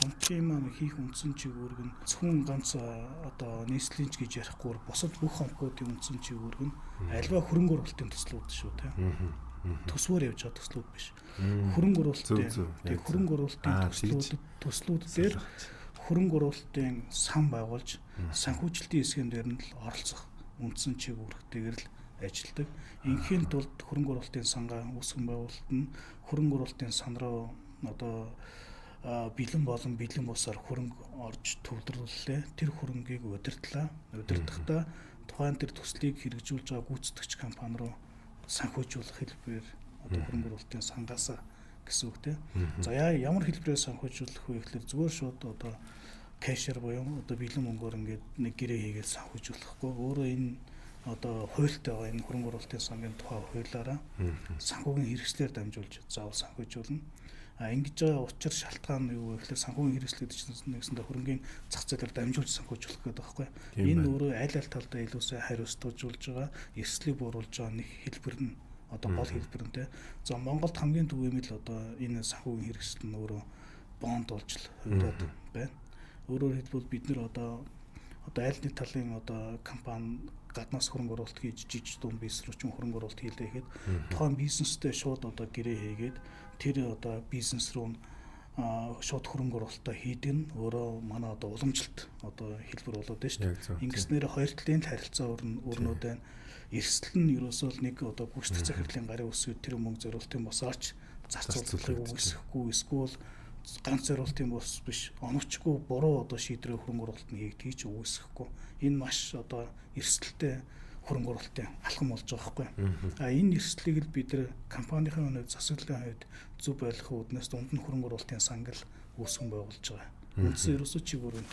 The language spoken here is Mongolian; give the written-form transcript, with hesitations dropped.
банкын маань хийх үндсэн чиглэлг нь зөвхөн ганц одоо нийслэлийн ч гэж ярихгүй бусад бүх банкуудын үндсэн чиглэлг нь альва хөрөнгө оруулалтын төслүүд шүү тийм. Төсвөр явж байгаа төслүүд биш. Хөрөнгө оруулалтын төслүүд дээр хөрөнгө оруулалтын сан байгуулж санхүүжилтийн хэсгэн дээр нь л оролцох үндсэн чиглэлтэйгээр л ажилладаг. Инхийн тулд хөрөнгө оруулалтын сангаа үүсгэн байгуулалт нь хөрөнгө оруулалтын сан руу одоо бэлэн болон бэлэн бусаар хөрөнгө орж төвлөрлөлээ. Тэр хөрөнгийг удирдахдаа тухайн тэр төслийг хэрэгжүүлж байгаа гүйцэтгэгч компани руу санхүүжүүлэх хэлбэрээр одоо хөрөнгө оруулалтын сангаас гэсэн үг тийм. За ямар хэлбэрээр санхүүжүүлэх вэ гэхэлэр зүгээр шууд одоо кэшер буюу одоо бэлэн мөнгөөр ингээд нэг гэрээ хийгээд санхүүжүүлэхгүй. Өөрөө энэ одоо хуультай байгаа энэ хөрөнгө оруулалтын сангийн тухай хуулиараа санхүүгийн хэрэгслээр дамжуулж заавал санхүүжүүлнэ. Ингэж байгаа учир шалтгаан нь юу вэ гэхэлэр санхүүгийн хэрэгсэл гэдэг чинь нэгсэндээ хөрөнгөний зах зээлээр дамжуулж санхүүжүүлэх гэдэг байхгүй. Энэ өөрөө аль талдаа илүүсээ хариуцлагажуулж байгаа, эрсдлийг бууруулж байгаа нэг хэлбэр нь одоо гол хэлбэрнтэй. За Монголд хамгийн төв юм л одоо энэ санхүүгийн хэрэгсэл нь өөрөө бонд болж л хувьдаад байна. Өөрөөр хэлбэл бид нэр одоо аль нэг талын одоо компани гаднаас хөрөнгө оруулалт хийж жижиг дунд бизнес руу ч хөрөнгө оруулалт хийлээ гэхэд тухайн бизнестэй шууд одоо гэрээ хийгээд тэр одоо бизнес руу шууд хөрөнгө оруулалтаа хийдэг нь өөрөө манай одоо уламжилт одоо хэлбэр болоод байна шүү дээ. Ингэснээр хоёр талын харилцаа өрнөд байна. Эрсдэл нь ерөөсөө нэг одоо гүйцэтгэх захирлын гарын үсгээд тэр мөнгө зориултын босооч зарцуулалтыг үүсгэхгүй эсвэл ганц зориултын бос биш оновчгүй буруу одоо шийдрээ хөрөнгө оруулалт нь хийгдгийг ч үүсгэхгүй. Энэ маш одоо эрсдэлтэй хөрөнгө оруулалтын алхам болж байгаа байхгүй. Энэ эрсдлийг л бид нэр компанийн хувьд засаглалын хувьд зөв байлгахын үднээс дунд нь хөрөнгө оруулалтын сангал үүсгэн байгуулж байгаа. Үндсэн ерөөсөө чиглэл